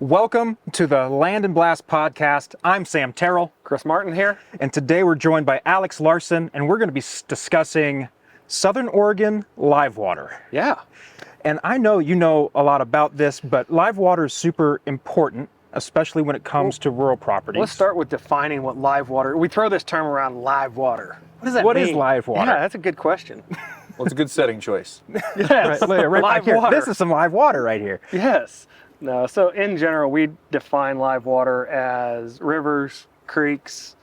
Welcome to the Land and Blast podcast. I'm Sam Terell. Chris Martin here. And today we're joined by Alex Larson, and we're going to be discussing Southern Oregon live water. Yeah. And I know you know a lot about this, but live water is super important, especially when it comes to rural properties. Let's start with defining what live water. We throw this term around, live water. What does that mean? What is live water? Yeah, that's a good question. Well, it's a good setting choice. Yes. right live here. water. This is some live water right here. Yes. No, so in general, we define live water as rivers, creeks,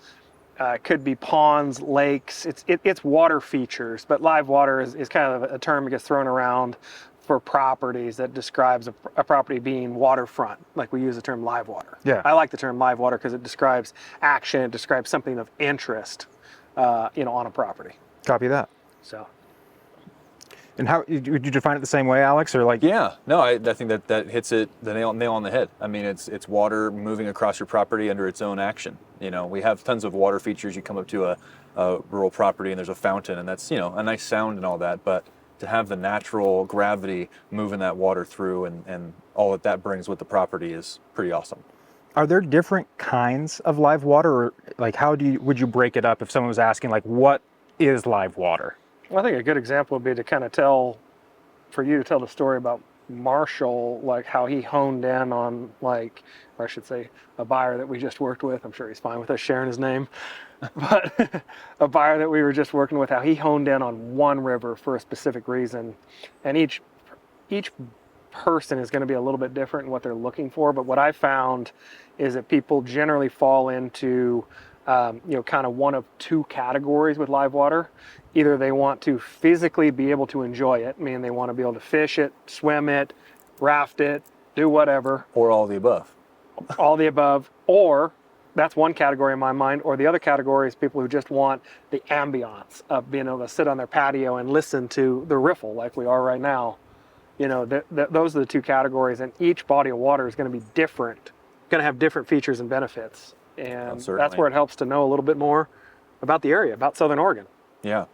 could be ponds, lakes. It's water features, but live water is kind of a term that gets thrown around for properties that describes a property being waterfront. Like we use the term live water. Yeah. I like the term live water because it describes action, it describes something of interest, on a property. Copy that. So. And how would you define it the same way, Alex, or like? Yeah, no, I think that hits the nail on the head. I mean, it's water moving across your property under its own action. You know, we have tons of water features. You come up to a rural property and there's a fountain, and that's, a nice sound and all that. But to have the natural gravity moving that water through and all that brings with the property is pretty awesome. Are there different kinds of live water, or like would you break it up if someone was asking, like, what is live water? Well, I think a good example would be to kind of tell the story about Marshall, like how he honed in on, like, or I should say, a buyer that we just worked with. I'm sure he's fine with us sharing his name, but a buyer that we were just working with, how he honed in on one river for a specific reason. And each person is going to be a little bit different in what they're looking for. But what I found is that people generally fall into kind of one of two categories with live water. Either they want to physically be able to enjoy it, meaning they want to be able to fish it, swim it, raft it, do whatever. Or all the above. All the above. Or that's one category in my mind. Or the other category is people who just want the ambiance of being able to sit on their patio and listen to the riffle like we are right now. Those are the two categories, and each body of water is going to be different, going to have different features and benefits. And that's where it helps to know a little bit more about the area, about Southern Oregon. Yeah.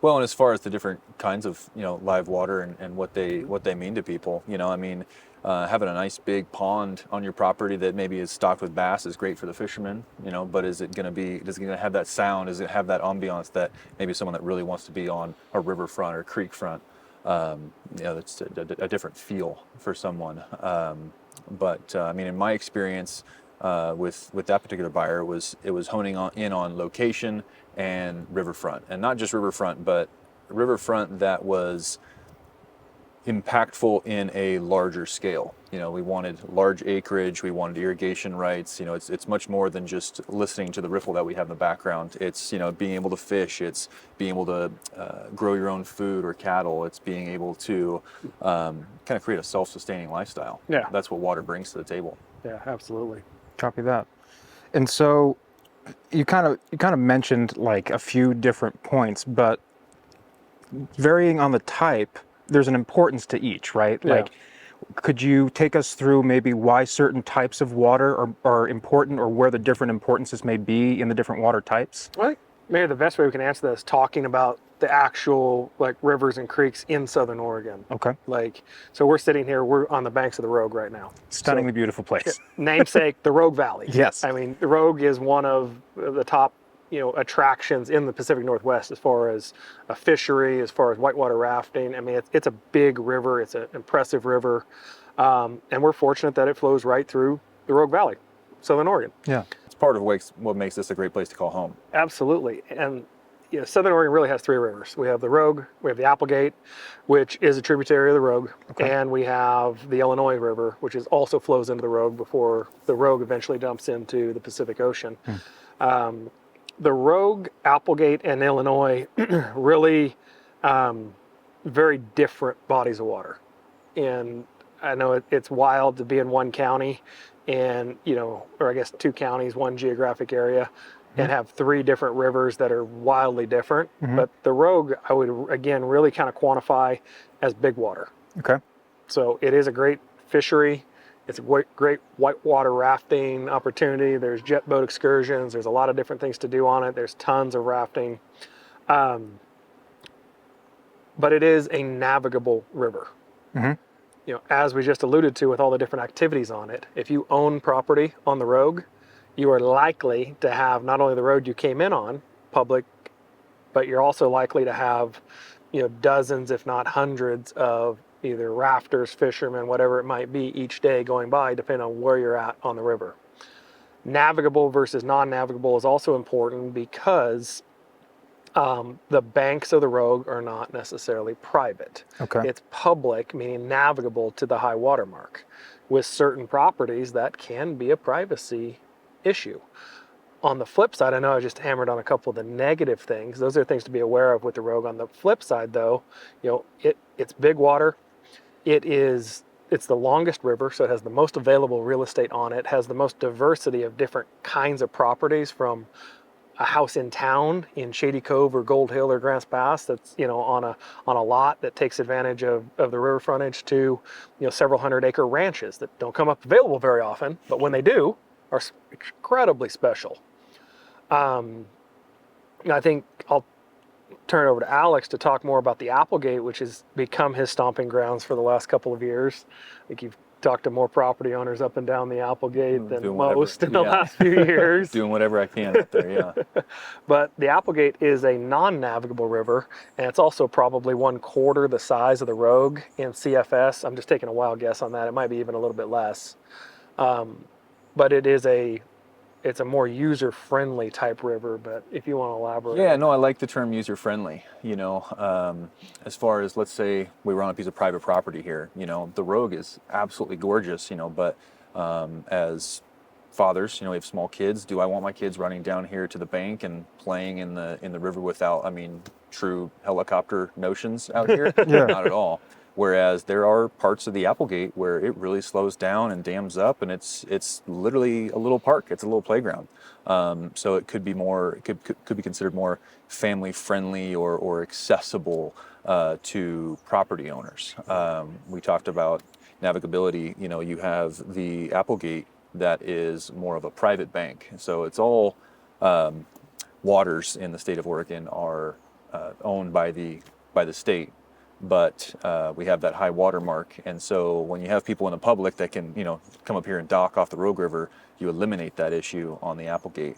Well, and as far as the different kinds of, live water and what they mean to people, having a nice big pond on your property that maybe is stocked with bass is great for the fishermen, but is it going to have that sound? Does it have that ambiance that maybe someone that really wants to be on a riverfront or creek front, that's a different feel for someone. But in my experience, with that particular buyer, it was honing in on location and riverfront, and not just riverfront, but riverfront that was impactful in a larger scale. We wanted large acreage, we wanted irrigation rights. It's much more than just listening to the riffle that we have in the background. It's being able to fish, it's being able to grow your own food or cattle. It's being able to kind of create a self-sustaining lifestyle. Yeah, that's what water brings to the table. Yeah, absolutely. Copy that. And so you kind of mentioned like a few different points, but varying on the type, there's an importance to each, right? Yeah. Like, could you take us through maybe why certain types of water are important, or where the different importances may be in the different water types? I think maybe the best way we can answer that is talking about the actual rivers and creeks in Southern Oregon. Okay. So we're sitting here, we're on the banks of the Rogue right now. Stunningly beautiful place. Namesake, the Rogue Valley. Yes. The Rogue is one of the top, attractions in the Pacific Northwest as far as a fishery, as far as whitewater rafting. It's a big river. It's an impressive river. And we're fortunate that it flows right through the Rogue Valley, Southern Oregon. Yeah. It's part of what makes this a great place to call home. Absolutely. And Southern Oregon really has three rivers. We have the Rogue, we have the Applegate, which is a tributary of the Rogue, and we have the Illinois River, which also flows into the Rogue before the Rogue eventually dumps into the Pacific Ocean. The Rogue, Applegate, and Illinois really very different bodies of water. And I know it's wild to be in one county and, or I guess two counties, one geographic area, and have three different rivers that are wildly different. But the Rogue, I would, again, really kind of quantify as big water. Okay. So it is a great fishery. It's a great whitewater rafting opportunity. There's jet boat excursions. There's a lot of different things to do on it. There's tons of rafting. But it is a navigable river. as we just alluded to with all the different activities on it, if you own property on the Rogue, you are likely to have not only the road you came in on, public, but you're also likely to have, dozens, if not hundreds of either rafters, fishermen, whatever it might be each day going by, depending on where you're at on the river. Navigable versus non-navigable is also important because the banks of the Rogue are not necessarily private. Okay. It's public, meaning navigable to the high water mark. With certain properties, that can be a privacy issue. On the flip side, I know I just hammered on a couple of the negative things. Those are things to be aware of with the Rogue. On the flip side, though, it's big water. It's the longest river, so it has the most available real estate on it, has the most diversity of different kinds of properties, from a house in town in Shady Cove or Gold Hill or Grants Pass that's on a lot that takes advantage of the river frontage, to several 100-acre ranches that don't come up available very often, but when they do, are incredibly special. I think I'll turn it over to Alex to talk more about the Applegate, which has become his stomping grounds for the last couple of years. I think you've talked to more property owners up and down the Applegate than most in the last few years. Doing whatever I can out there, yeah. But the Applegate is a non-navigable river, and it's also probably 1/4 the size of the Rogue in CFS. I'm just taking a wild guess on that. It might be even a little bit less. But it's a more user-friendly type river. But if you want to elaborate. Yeah, no, I like the term user-friendly. As far as, let's say we were on a piece of private property here, the Rogue is absolutely gorgeous, but as fathers, we have small kids. Do I want my kids running down here to the bank and playing in the river without, true helicopter notions out here? Yeah. Not at all. Whereas there are parts of the Applegate where it really slows down and dams up, and it's literally a little park. It's a little playground. So it could be more, could be considered more family friendly or accessible to property owners. We talked about navigability. You have the Applegate that is more of a private bank. So it's all waters in the state of Oregon are owned by the state. But we have that high water mark, and so when you have people in the public that can, come up here and dock off the Rogue River, you eliminate that issue on the Applegate.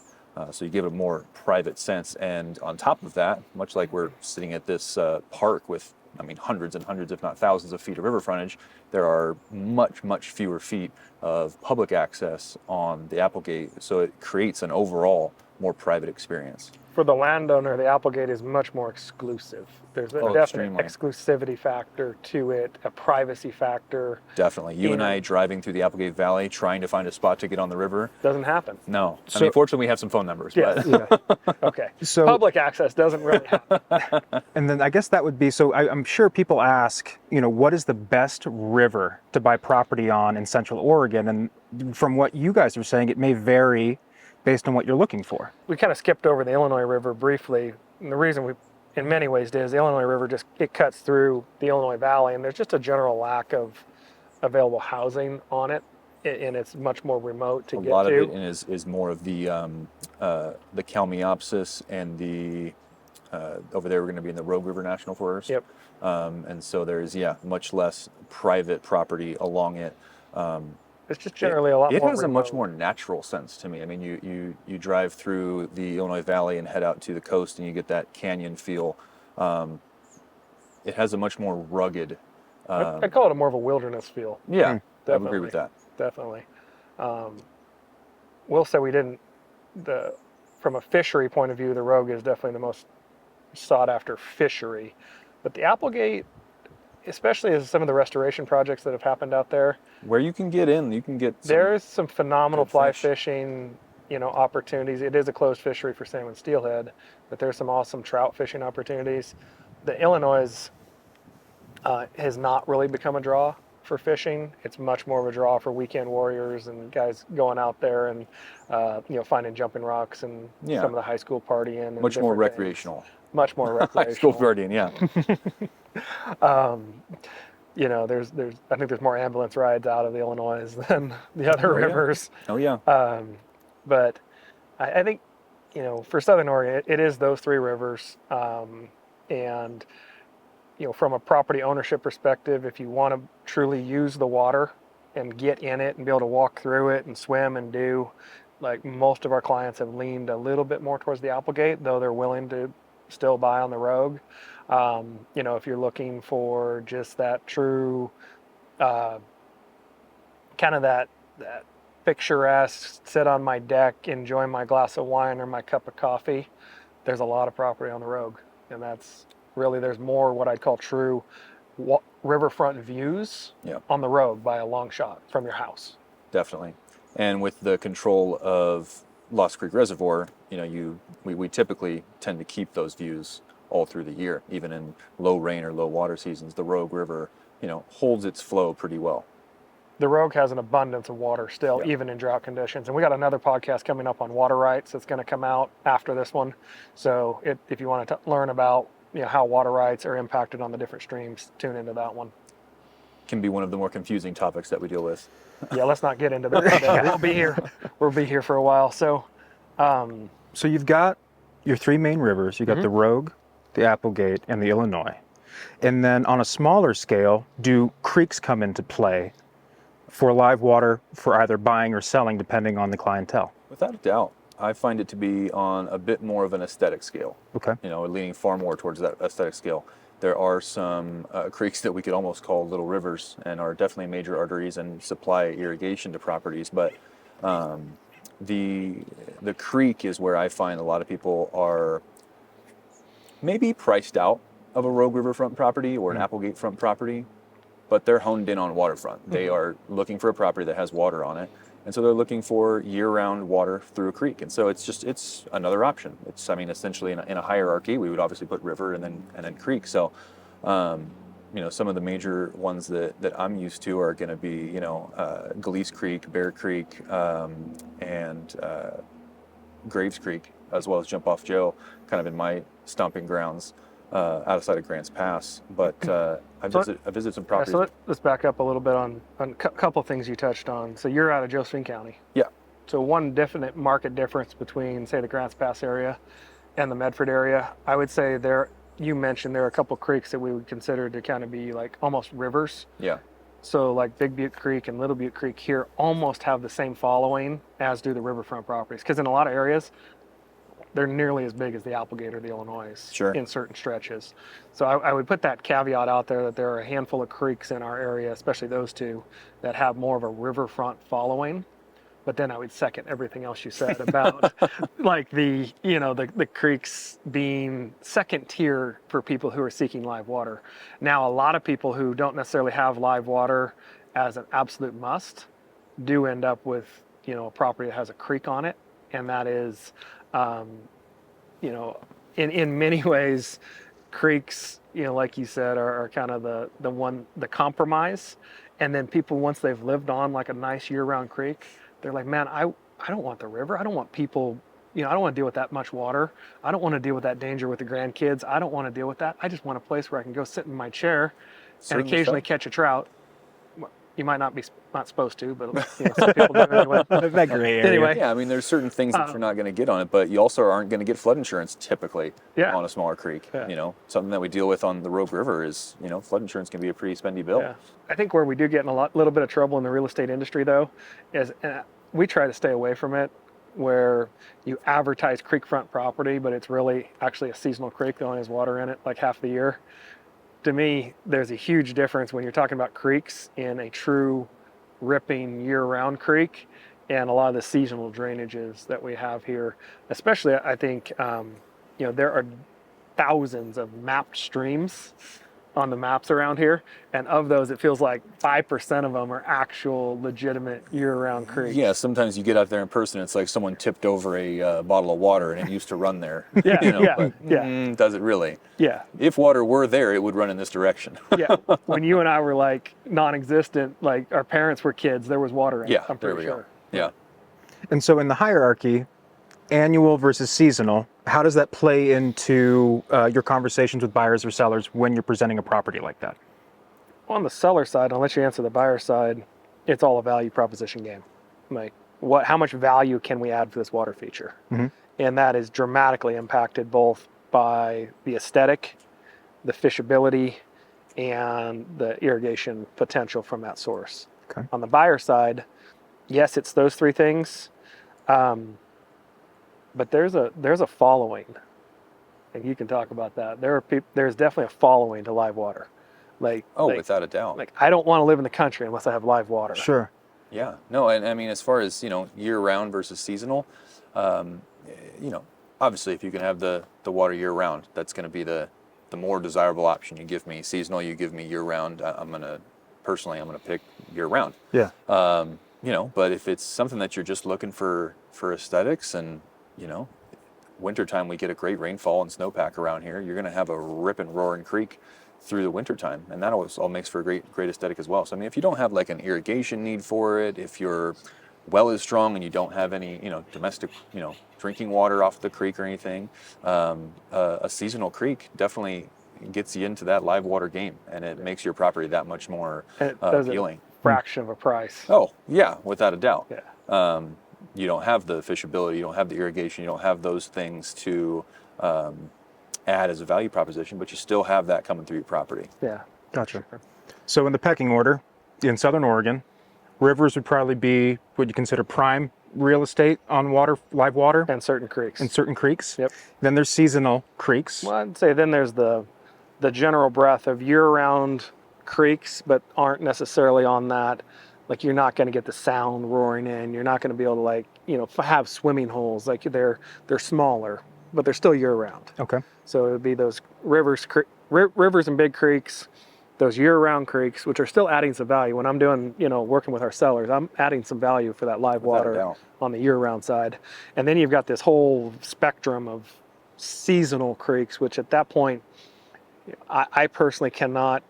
So you give it a more private sense, and on top of that, much like we're sitting at this park with, hundreds and hundreds, if not thousands of feet of river frontage, there are much, much fewer feet of public access on the Applegate, so it creates an overall more private experience. For the landowner, the Applegate is much more exclusive. There's a definite exclusivity factor to it, a privacy factor. Definitely. You and I driving through the Applegate Valley, trying to find a spot to get on the river. Doesn't happen. No. Fortunately, we have some phone numbers. Yes. But. Yeah. Okay. So, public access doesn't really happen. And then I guess that would be, so I'm sure people ask, what is the best river to buy property on in Central Oregon? And from what you guys are saying, it may vary based on what you're looking for. We kind of skipped over the Illinois River briefly. And the reason we, in many ways, is the Illinois River it cuts through the Illinois Valley, and there's just a general lack of available housing on it, and it's much more remote to get to. A lot of it is more of the Kalmiopsis and the over there we're going to be in the Rogue River National Forest. Yep. And so there's much less private property along it. It's just generally a lot more. It has remote. a much more natural sense to me. You drive through the Illinois Valley and head out to the coast, and you get that canyon feel. It has a much more rugged. I call it more of a wilderness feel. Yeah, I would agree with that. Definitely. We'll say we didn't. From a fishery point of view, the Rogue is definitely the most sought after fishery, but the Applegate, especially as some of the restoration projects that have happened out there, where you can get in, you can get there's some phenomenal fly fishing, opportunities. It is a closed fishery for salmon steelhead, but there's some awesome trout fishing opportunities. The Illinois has not really become a draw for fishing. It's much more of a draw for weekend warriors and guys going out there and finding jumping rocks and some of the high school partying. And much more recreational. Things. Much more recreational. High school partying, yeah. I think there's more ambulance rides out of the Illinois than the other rivers. Oh yeah. But I think, for Southern Oregon, it is those three rivers, and from a property ownership perspective, if you want to truly use the water and get in it and be able to walk through it and swim and do, like most of our clients have leaned a little bit more towards the Applegate, though they're willing to still buy on the Rogue. If you're looking for just that true, kind of that picturesque, sit on my deck, enjoy my glass of wine or my cup of coffee, there's a lot of property on the Rogue. And that's really, there's more what I'd call true riverfront views on the Rogue by a long shot from your house. Definitely. And with the control of Lost Creek Reservoir, we typically tend to keep those views all through the year, even in low rain or low water seasons. The Rogue River, holds its flow pretty well. The Rogue has an abundance of water still, even in drought conditions. And we got another podcast coming up on water rights that's going to come out after this one. So if you want to learn about how water rights are impacted on the different streams, tune into that one. Can be one of the more confusing topics that we deal with. Yeah, let's not get into that today. We'll be here for a while. So you've got your three main rivers. You got the Rogue, the Applegate, and the Illinois. And then on a smaller scale, do creeks come into play for live water for either buying or selling, depending on the clientele? Without a doubt. I find it to be on a bit more of an aesthetic scale. Okay. Leaning far more towards that aesthetic scale. There are some creeks that we could almost call little rivers and are definitely major arteries and supply irrigation to properties. But the creek is where I find a lot of people are maybe priced out of a Rogue Riverfront property or an Applegate front property, but they're honed in on waterfront. They are looking for a property that has water on it. And so they're looking for year-round water through a creek. And so it's another option. Essentially in a hierarchy, we would obviously put river and then creek. So, some of the major ones that I'm used to are going to be, Galeese Creek, Bear Creek, and Graves Creek, as well as Jump Off Joe, kind of in my stomping grounds outside of Grants Pass. But I visit some properties. So let's back up a little bit on a couple of things you touched on. So you're out of Josephine County. Yeah. So one definite market difference between, say, the Grants Pass area and the Medford area, I would say you mentioned there are a couple of creeks that we would consider to kind of be like almost rivers. Yeah. So like Big Butte Creek and Little Butte Creek here almost have the same following as do the riverfront properties. Because in a lot of areas, they're nearly as big as the Applegate or the Illinois in certain stretches. So I would put that caveat out there that there are a handful of creeks in our area, especially those two, that have more of a riverfront following. But then I would second everything else you said about like the creeks being second tier for people who are seeking live water. Now, a lot of people who don't necessarily have live water as an absolute must do end up with, a property that has a creek on it. And that is, in many ways, creeks, like you said, are kind of the compromise. And then people, once they've lived on like a nice year-round creek, they're like, man, I don't want the river. I don't want people, I don't want to deal with that much water. I don't want to deal with that danger with the grandkids. I don't want to deal with that. I just want a place where I can go sit in my chair and occasionally catch a trout. You might not be supposed to, but some people do anyway. That gray area. Anyway, yeah, there's certain things that you're not going to get on it, but you also aren't going to get flood insurance typically on a smaller creek. Yeah. Something that we deal with on the Rogue River is, flood insurance can be a pretty spendy bill. Yeah. I think where we do get in a little bit of trouble in the real estate industry, though, is we try to stay away from it, where you advertise creekfront property, but it's really actually a seasonal creek that only has water in it like half the year. To me, there's a huge difference when you're talking about creeks in a true ripping year-round creek and a lot of the seasonal drainages that we have here. Especially, I think, there are thousands of mapped streams on the maps around here, and of those, it feels like 5% of them are actual legitimate year-round creeks. Yeah, sometimes you get out there in person, it's like someone tipped over a bottle of water and it used to run there. Does it really? Yeah. If water were there, it would run in this direction. Yeah. When you and I were like non-existent, like our parents were kids, there was water in it. I'm pretty sure. Yeah. And so in the hierarchy, annual versus seasonal, how does that play into your conversations with buyers or sellers when you're presenting a property like that? On the seller side, I'll let you answer the buyer side, it's all a value proposition game. Like, how much value can we add for this water feature? Mm-hmm. And that is dramatically impacted both by the aesthetic, the fishability, and the irrigation potential from that source. Okay. On the buyer side, yes, it's those three things, but there's a following, and you can talk about that. There's definitely a following to live water. Without a doubt. Like I don't want to live in the country unless I have live water. Sure. Yeah, no, and I mean, as far as, year-round versus seasonal, obviously if you can have the water year-round, that's going to be the more desirable option. You give me seasonal, you give me year-round, I'm going to pick year-round. Yeah. But if it's something that you're just looking for aesthetics and, wintertime we get a great rainfall and snowpack around here, you're going to have a ripping, roaring creek through the wintertime, and that always all makes for a great aesthetic as well. So I mean, if you don't have like an irrigation need for it, if your well is strong and you don't have any domestic drinking water off the creek or anything, a seasonal creek definitely gets you into that live water game, and it makes your property that much more And it does appealing. a fraction of a price. Oh yeah, without a doubt. Yeah. You don't have the fishability, you don't have the irrigation, you don't have those things to add as a value proposition, but you still have that coming through your property. Yeah. Gotcha. So in the pecking order, in Southern Oregon, rivers would probably be what you consider prime real estate on live water, And certain creeks. and certain creeks. Yep. Then there's seasonal creeks. Well, I'd say then there's the general breadth of year-round creeks, but aren't necessarily on that. Like you're not going to get the sound roaring in. You're not going to be able to have swimming holes. Like they're smaller, but they're still year-round. Okay. So it would be those rivers and big creeks, those year-round creeks, which are still adding some value. When I'm doing, working with our sellers, I'm adding some value for that live Without a water doubt. on the year-round side. And then you've got this whole spectrum of seasonal creeks, which at that point, I personally cannot,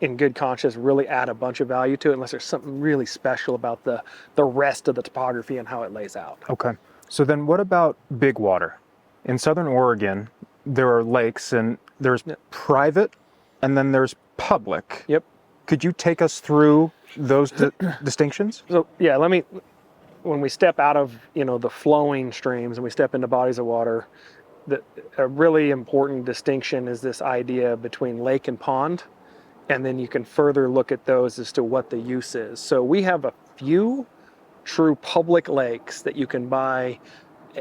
in good conscience, really add a bunch of value to it unless there's something really special about the rest of the topography and how it lays out. Okay. So then what about big water? In Southern Oregon, there are lakes, and there's private and then there's public. Yep. Could you take us through those distinctions? So yeah, when we step out of the flowing streams and we step into bodies of water, a really important distinction is this idea between lake and pond, and then you can further look at those as to what the use is. So we have a few true public lakes that you can buy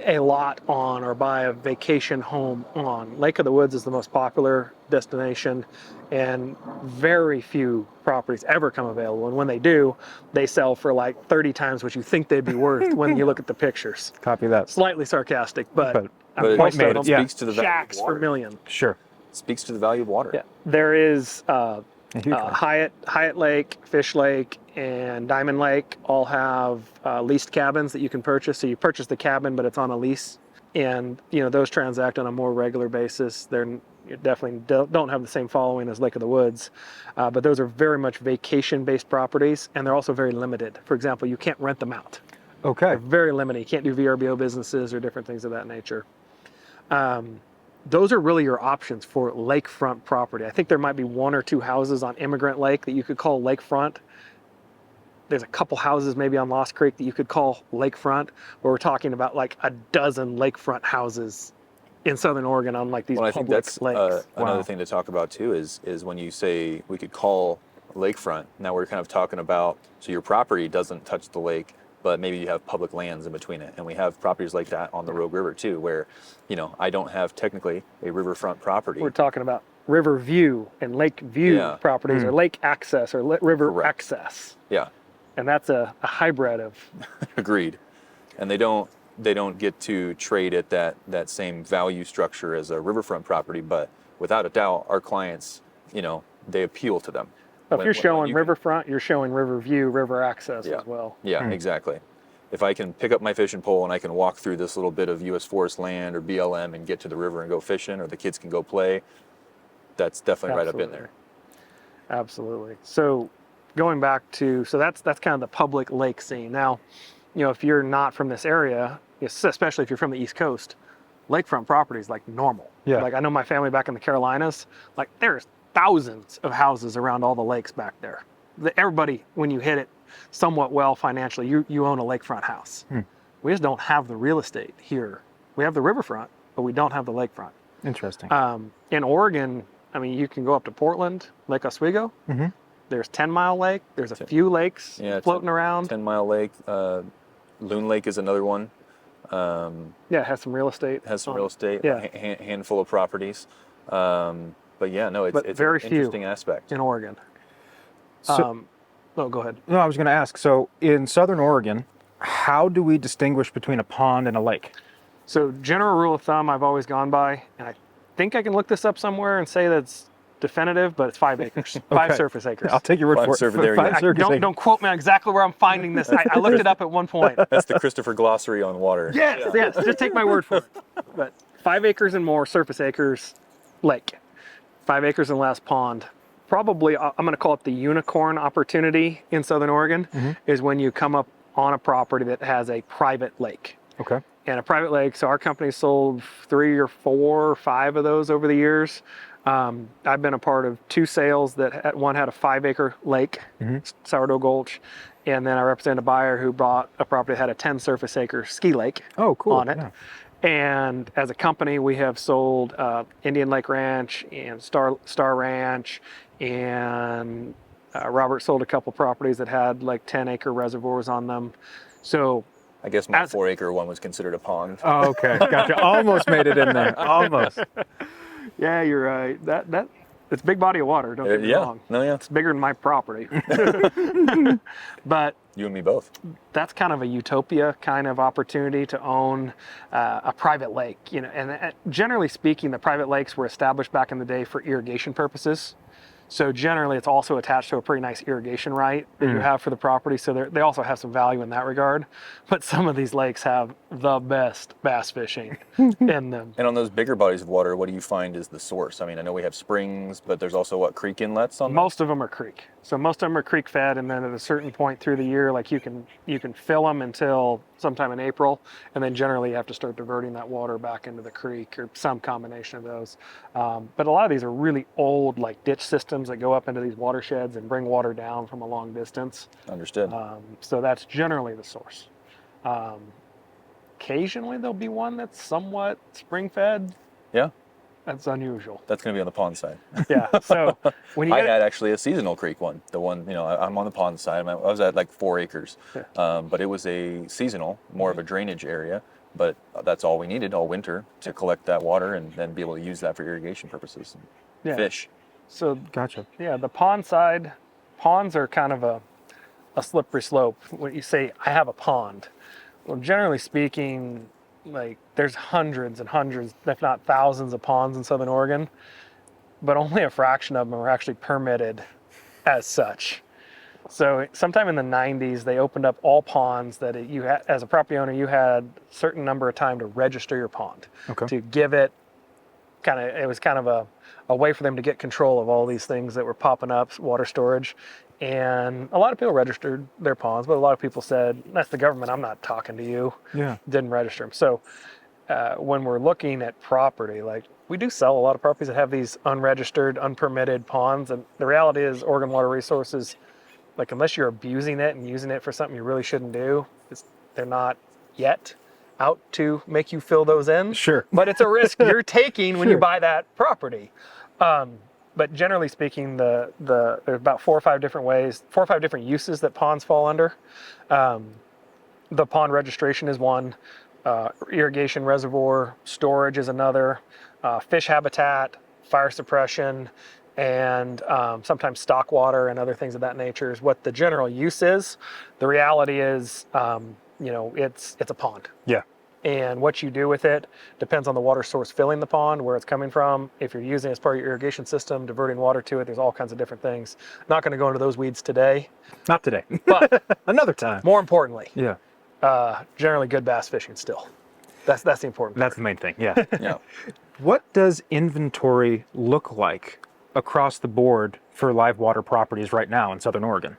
a lot on or buy a vacation home on. Lake of the Woods is the most popular destination, and very few properties ever come available. And when they do, they sell for like 30 times what you think they'd be worth when you look at the pictures. Copy that. Slightly sarcastic, but But most made of it, them yeah. speaks to the value of shacks water. for million. Sure. Speaks to the value of water. Yeah, there is A huge one. Hyatt Lake, Fish Lake, and Diamond Lake all have leased cabins that you can purchase. So you purchase the cabin, but it's on a lease, and those transact on a more regular basis. You definitely don't have the same following as Lake of the Woods, but those are very much vacation-based properties, and they're also very limited. For example, you can't rent them out. Okay. They're very limited. You can't do VRBO businesses or different things of that nature. Those are really your options for lakefront property. I think there might be one or two houses on Immigrant Lake that you could call lakefront. There's a couple houses maybe on Lost Creek that you could call lakefront, where we're talking about like a dozen lakefront houses in Southern Oregon on like these Well, I think public that's lakes. another Wow. thing to talk about too is when you say we could call lakefront. Now we're kind of talking about, so your property doesn't touch the lake, but maybe you have public lands in between it. And we have properties like that on the Rogue River too, where, I don't have technically a riverfront property. We're talking about river view and lake view Yeah. properties, or lake access, or river Correct. access. Yeah, And that's a hybrid of, agreed. And they don't get to trade at that same value structure as a riverfront property, but without a doubt, our clients, they appeal to them. if you're showing you can- riverfront, you're showing river view, river access Yeah. as well. Yeah, exactly. If I can pick up my fishing pole and I can walk through this little bit of U.S. forest land or BLM and get to the river and go fishing, or the kids can go play, that's definitely right up in there. Absolutely. So going back to, that's kind of the public lake scene. Now, if you're not from this area, especially if you're from the East Coast, lakefront property is like normal. Yeah. Like I know my family back in the Carolinas, like there's thousands of houses around all the lakes back there. Everybody, when you hit it somewhat well financially, you own a lakefront house. We just don't have the real estate here. We have the riverfront, but we don't have the lakefront. Interesting. In Oregon, I mean, you can go up to Portland, Lake Oswego. Mhm. There's 10 Mile Lake. There's a few lakes floating around. 10 Mile Lake. Loon Lake is another one. Yeah, it has some real estate. Yeah. Handful of properties. But yeah, no, it's very an few interesting aspect. in Oregon. So, Oh, go ahead. no, I was going to ask. So in Southern Oregon, how do we distinguish between a pond and a lake? So general rule of thumb I've always gone by, and I think I can look this up somewhere and say that's definitive, but it's 5 acres, 5 surface acres. I'll take your word 5 for it. surface- there you go. Don't quote me on exactly where I'm finding this. I looked it up at one point. That's the Christopher glossary on water. Yes, just take my word for it. But 5 acres and more surface acres, lake. 5 acres and less, pond. Probably, I'm going to call it the unicorn opportunity in Southern Oregon, is when you come up on a property that has a private lake. Okay. And a private lake, so our company sold 3 or 4 or 5 of those over the years. I've been a part of 2 sales that one had a 5-acre lake, Sourdough Gulch, and then I represented a buyer who bought a property that had a 10 surface acre ski lake on it. Yeah. And as a company, we have sold Indian Lake Ranch and Star Ranch, and Robert sold a couple properties that had like 10-acre reservoirs on them. So I guess my 4-acre one was considered a pond. Oh, okay. Gotcha. Almost made it in there. Almost. yeah, you're right. That it's a big body of water. Don't get me wrong. No, yeah. It's bigger than my property. But You and me both. that's kind of a utopia kind of opportunity to own a private lake, you know. And generally speaking, the private lakes were established back in the day for irrigation purposes. So generally, it's also attached to a pretty nice irrigation right that you have for the property. So they also have some value in that regard. But some of these lakes have the best bass fishing in them. And on those bigger bodies of water, what do you find is the source? I mean, I know we have springs, but there's also creek inlets on them? Most of them are creek. So most of them are creek fed, and then at a certain point through the year, like you can fill them until sometime in April, and then generally you have to start diverting that water back into the creek or some combination of those. But a lot of these are really old, like ditch systems that go up into these watersheds and bring water down from a long distance. Understood. So that's generally the source. Occasionally there'll be one that's somewhat spring fed. Yeah. That's unusual. That's going to be on the pond side. Yeah. So when you I had actually a seasonal creek one. The one, I'm on the pond side. I was at like 4 acres, but it was a seasonal, more of a drainage area. But that's all we needed all winter to collect that water and then be able to use that for irrigation purposes and fish. So Gotcha. yeah, the pond side, ponds are kind of a slippery slope. When you say I have a pond, well, generally speaking, like there's hundreds and hundreds, if not thousands of ponds in Southern Oregon, but only a fraction of them are actually permitted as such. So sometime in the 90s, they opened up all ponds that you had, as a property owner, you had a certain number of time to register your pond, to give it it was kind of a way for them to get control of all these things that were popping up, water storage. And a lot of people registered their ponds, but a lot of people said, that's the government, I'm not talking to you. Yeah. Didn't register them. So when we're looking at property, like we do sell a lot of properties that have these unregistered, unpermitted ponds. And the reality is Oregon Water Resources, like unless you're abusing it and using it for something you really shouldn't do, they're not yet out to make you fill those in. Sure. But it's a risk you're taking when you buy that property. But generally speaking, there's about 4 or 5 different uses that ponds fall under. The pond registration is one, irrigation reservoir storage is another, fish habitat, fire suppression, and sometimes stock water and other things of that nature is what the general use is. The reality is, it's a pond. Yeah. And what you do with it depends on the water source filling the pond, where it's coming from. If you're using it as part of your irrigation system, diverting water to it, there's all kinds of different things. Not going to go into those weeds today. Not today. But another time. More importantly, generally good bass fishing still. That's the important part. That's the main thing. Yeah. Yeah. What does inventory look like across the board for live water properties right now in Southern Oregon?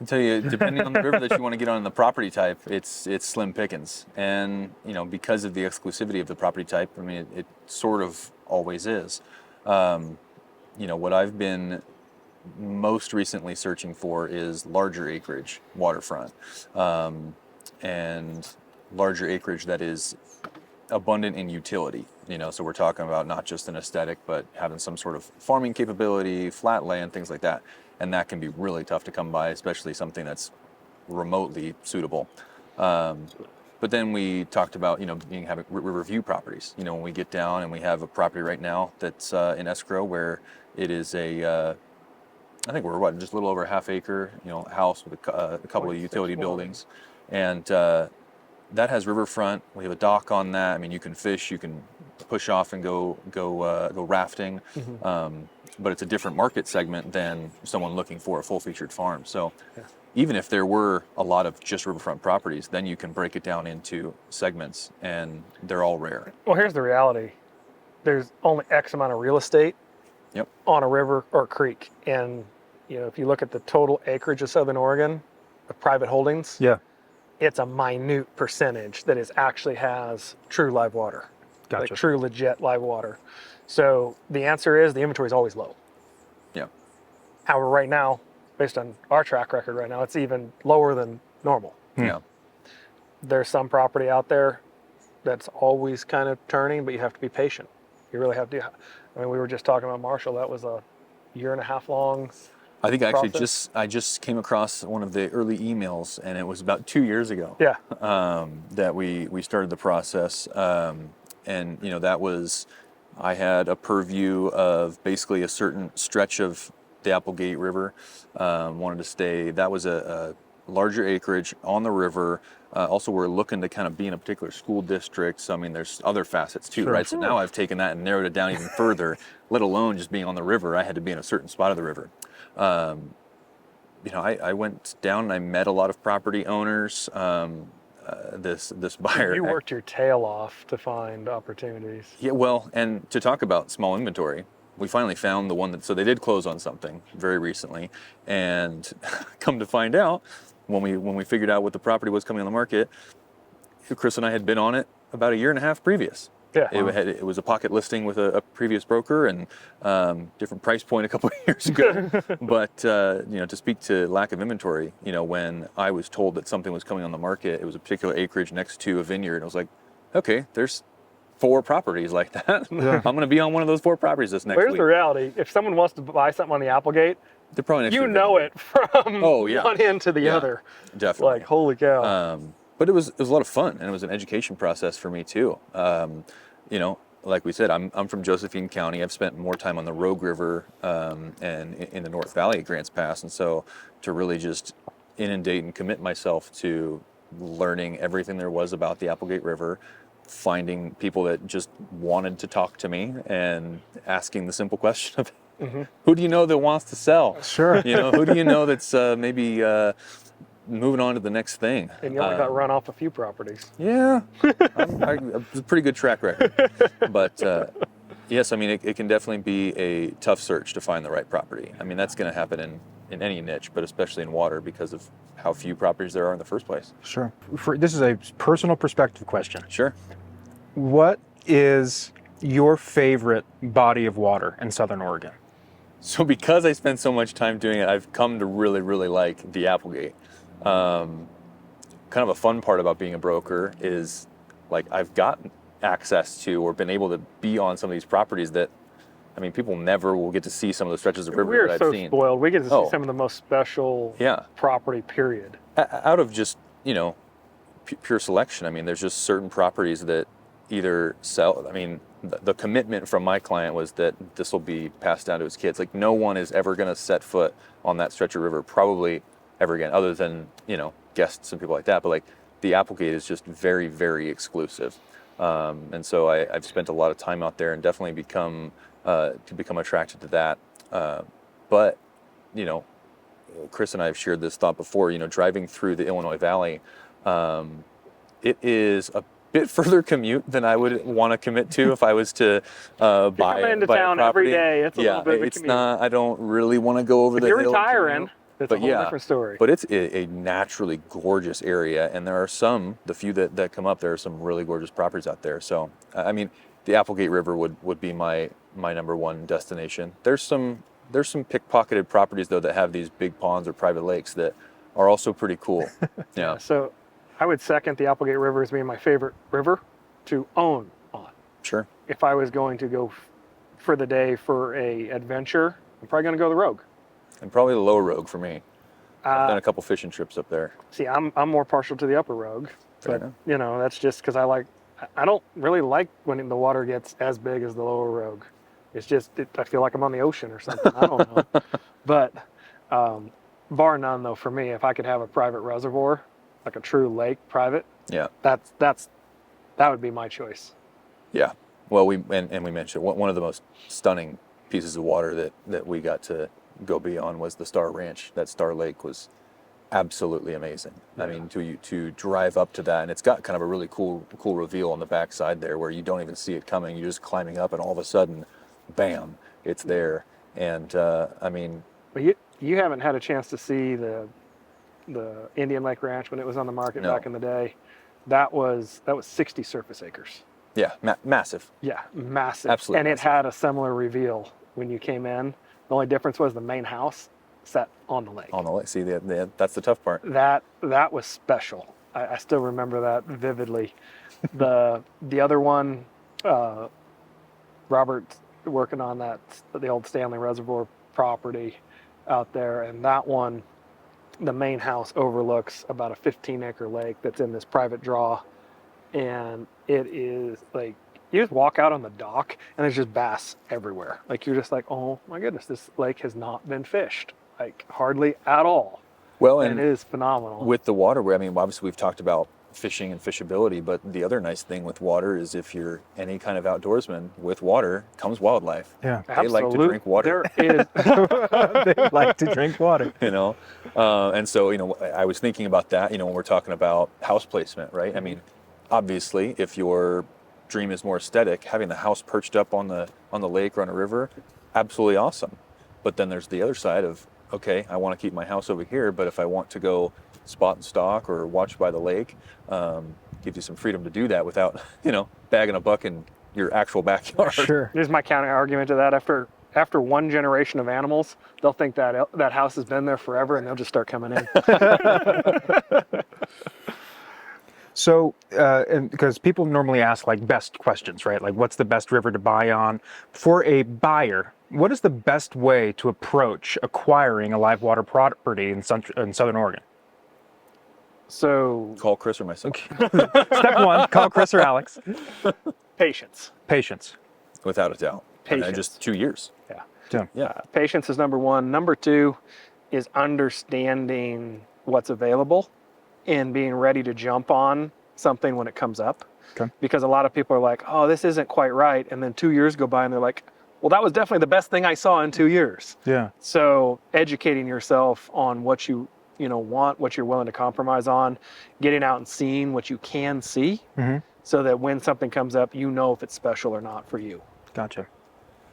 I tell you, depending on the river that you want to get on and the property type, it's slim pickings. And, because of the exclusivity of the property type, I mean, it sort of always is. What I've been most recently searching for is larger acreage waterfront. And larger acreage that is abundant in utility. So we're talking about not just an aesthetic, but having some sort of farming capability, flat land, things like that. And that can be really tough to come by, especially something that's remotely suitable. But then we talked about, having river view properties. When we get down and we have a property right now that's in escrow where it is I think we're just a little over a half acre, house with a couple of utility buildings. And that has riverfront. We have a dock on that. I mean, you can fish, you can push off and go rafting. But it's a different market segment than someone looking for a full-featured farm. So even if there were a lot of just riverfront properties, then you can break it down into segments, and they're all rare. Well, here's the reality. There's only X amount of real estate on a river or creek. And, if you look at the total acreage of Southern Oregon, of private holdings, it's a minute percentage that actually has true live water. Gotcha. Like true, legit live water. So the answer is the inventory is always low. Yeah. However, right now, based on our track record right now, it's even lower than normal. Yeah. There's some property out there that's always kind of turning, but you have to be patient. You really have to. I mean, we were just talking about Marshall. That was a 1.5 year long. I think I just came across one of the early emails, and it was about 2 years ago. Yeah. That we started the process, and that was, I had a purview of basically a certain stretch of the Applegate River. Wanted to stay. That was a larger acreage on the river. Also, we're looking to kind of be in a particular school district. So, I mean, there's other facets too, right? So now I've taken that and narrowed it down even further, let alone just being on the river. I had to be in a certain spot of the river. I went down and I met a lot of property owners. This buyer. You worked your tail off to find opportunities. Yeah, well, and to talk about small inventory, we finally found the one so they did close on something very recently, and come to find out, when we figured out what the property was coming on the market, Chris and I had been on it about 1.5 years previous. Yeah. It was a pocket listing with a previous broker, and different price point a couple of years ago. But to speak to lack of inventory, when I was told that something was coming on the market, it was a particular acreage next to a vineyard. I was like, okay, there's 4 properties like that. Yeah. I'm going to be on one of those 4 properties this next week. Here's the reality: if someone wants to buy something on the Applegate, they're probably next it from one end to the other. Definitely. Like, holy cow. But it was a lot of fun, and it was an education process for me too. Like we said, I'm from Josephine County. I've spent more time on the Rogue River and in the North Valley at Grants Pass, and so to really just inundate and commit myself to learning everything there was about the Applegate River, finding people that just wanted to talk to me, and asking the simple question of, who do you know that wants to sell? Sure. Who do you know that's maybe moving on to the next thing? And you only got run off a few properties. Yeah, it's a pretty good track record. But yes, I mean, it can definitely be a tough search to find the right property. I mean, that's going to happen in any niche, but especially in water because of how few properties there are in the first place. Sure. This is a personal perspective question. Sure. What is your favorite body of water in Southern Oregon? So because I spend so much time doing it, I've come to really, really like the Applegate. Kind of a fun part about being a broker is, like, I've gotten access to or been able to be on some of these properties that, I mean, people never will get to see some of the stretches of river that I've seen. We're so spoiled. We get to see some of the most special property, period. Out of just, pure selection. I mean, there's just certain properties that either sell. I mean, the commitment from my client was that this will be passed down to his kids. Like, no one is ever going to set foot on that stretch of river probably ever again, other than, guests and people like that. But like, the Applegate is just very, very exclusive. And so I've spent a lot of time out there and definitely become attracted to that. But, Chris and I have shared this thought before, driving through the Illinois Valley, it is a bit further commute than I would want to commit to if I was to buy into buy town a property. every day. It's a little bit of a commute. Not. I don't really want to go over the hill. If you're retiring, it's a whole different story. But it's a naturally gorgeous area, and there are the few that come up, there are some really gorgeous properties out there. So, I mean, the Applegate River would be my number one destination. There's some pickpocketed properties though that have these big ponds or private lakes that are also pretty cool. Yeah. So I would second the Applegate River as being my favorite river to own on. Sure. If I was going to go for the day for a adventure, I'm probably going to go the Rogue. And probably the lower Rogue for me. I've done Uh, a couple fishing trips up there. see, I'm more partial to the upper Rogue, Fair but enough. you know, that's just because I don't really like when the water gets as big as the lower Rogue. It's just, I feel like I'm on the ocean or something. I don't know. But bar none, though, for me, if I could have a private reservoir, like a true lake private, Yeah. that would be my choice. Yeah. Well, we mentioned one of the most stunning pieces of water that we got to go be on was the Star Ranch. That Star Lake was absolutely amazing. Yeah. I mean, to drive up to that, and it's got kind of a really cool reveal on the backside there where you don't even see it coming. You're just climbing up, and all of a sudden, bam, it's there. And I mean, But you haven't had a chance to see the Indian Lake Ranch when it was on the market No. back in the day. That was 60 surface acres. yeah, massive. Yeah, massive. Absolutely And massive. it had a similar reveal when you came in. The only difference was the main house sat on the lake. On the lake. See, that's the tough part. That was special. I still remember that vividly. The other one, Robert's working on the old Stanley Reservoir property out there, and that one, the main house overlooks about a 15-acre lake that's in this private draw, and it is like you just walk out on the dock and there's just bass everywhere. Like you're just like, oh my goodness, this lake has not been fished, like hardly at all. Well, And it is phenomenal. with the water, I mean, obviously we've talked about fishing and fishability, but the other nice thing with water is if you're any kind of outdoorsman, with water comes wildlife. Yeah. They like to drink water. There is They like to drink water. You know, and so I was thinking about that. When we're talking about house placement, right? I mean, obviously, if your dream is more aesthetic, having the house perched up on the lake or on a river, absolutely awesome. But then there's the other side of, okay, I want to keep my house over here, but if I want to go spot and stalk or watch by the lake, gives you some freedom to do that without bagging a buck in your actual backyard. Sure. Here's my counter argument to that. After one generation of animals, they'll think that house has been there forever, and they'll just start coming in. So, and because people normally ask like best questions, right? Like, what's the best river to buy on? For a buyer, what is the best way to approach acquiring a live water property in Southern Oregon? So Call Chris or myself. Step one, call Chris or Alex. patience. Patience. Without a doubt. And Patience. just 2 years. Yeah. Yeah. Patience is number one. Number two is understanding what's available and being ready to jump on something when it comes up. Okay. Because a lot of people are like, oh, this isn't quite right. And then 2 years go by and they're like, well, that was definitely the best thing I saw in 2 years. Yeah. So educating yourself on what you want, what you're willing to compromise on, getting out and seeing what you can see, so that when something comes up, you know if it's special or not for you. Gotcha.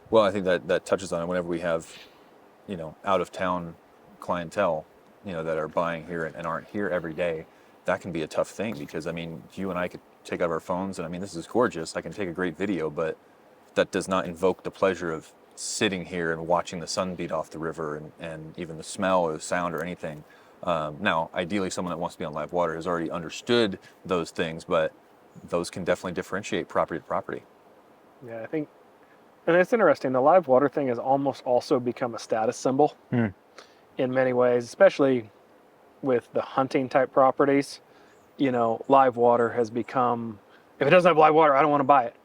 Well, I think that touches on it whenever we have, out of town clientele, that are buying here and aren't here every day. That can be a tough thing because, I mean, you and I could take out our phones and, I mean, this is gorgeous. I can take a great video, but that does not invoke the pleasure of sitting here and watching the sun beat off the river and even the smell or the sound or anything. Now, ideally, someone that wants to be on live water has already understood those things, but those can definitely differentiate property to property. Yeah, I think, and it's interesting. The live water thing has almost also become a status symbol in many ways, especially with the hunting type properties. Live water has become, if it doesn't have live water, I don't want to buy it.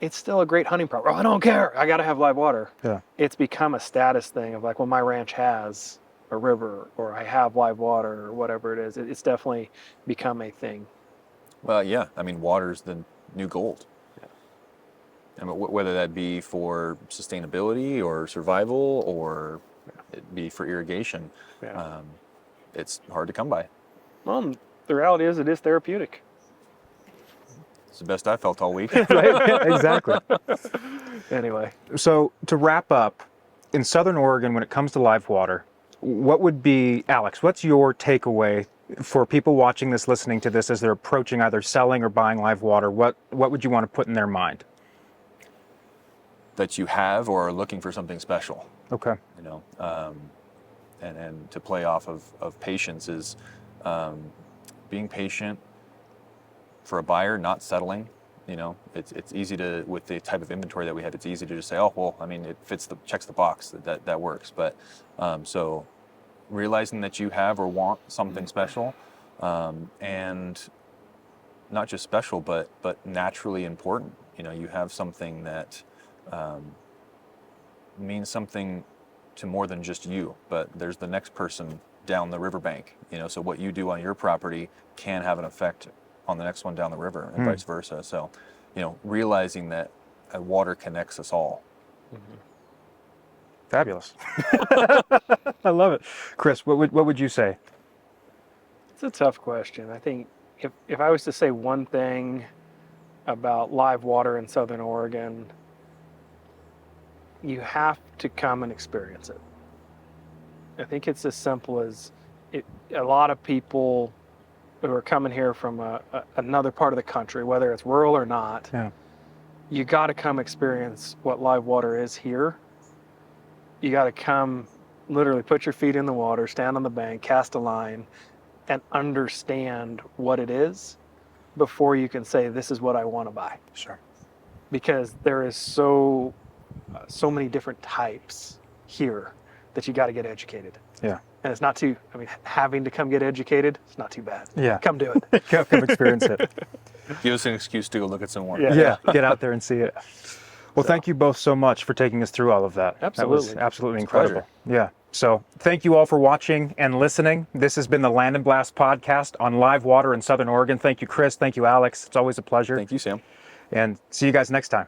It's still a great hunting property. Oh, I don't care. I got to have live water. Yeah. It's become a status thing of like, well, my ranch has a river or I have live water or whatever it is. It's definitely become a thing. Well, yeah. I mean, water's the new gold. Yeah. I mean, whether that be for sustainability or survival or it be for irrigation, Yeah. it's hard to come by. Well, the reality is it is therapeutic. It's the best I felt all week. Right? Exactly. Anyway. So to wrap up, in Southern Oregon, when it comes to live water, what would be, Alex, what's your takeaway for people watching this, listening to this as they're approaching either selling or buying live water? What would you want to put in their mind? That you have or are looking for something special. Okay. And to play off of patience is being patient for a buyer, not settling. It's easy to, with the type of inventory that we have, it's easy to just say, oh, well, I mean, it checks the box, that works. But so realizing that you have or want something special, and not just special, but naturally important. You have something that means something to more than just you, but there's the next person down the riverbank. So what you do on your property can have an effect on the next one down the river, and vice versa. So, realizing that water connects us all. Fabulous. I love it. Chris, what would you say? It's a tough question. I think if I was to say one thing about live water in Southern Oregon, you have to come and experience it. I think it's as simple as a lot of people who are coming here from another part of the country, whether it's rural or not, you got to come experience what live water is here. You got to come, literally put your feet in the water, stand on the bank, cast a line, and understand what it is before you can say, this is what I want to buy. Sure. Because there is so many different types here that you got to get educated. Yeah. And it's not too, having to come get educated, it's not too bad. Yeah. Come do it. Come experience it. Give us an excuse to go look at some more. Yeah. Get out there and see it. Well, thank you both so much for taking us through all of that. Absolutely. That was absolutely It's a incredible. Yeah. So thank you all for watching and listening. This has been the Land and Blast podcast on live water in Southern Oregon. Thank you, Chris. Thank you, Alex. It's always a pleasure. Thank you, Sam. And see you guys next time.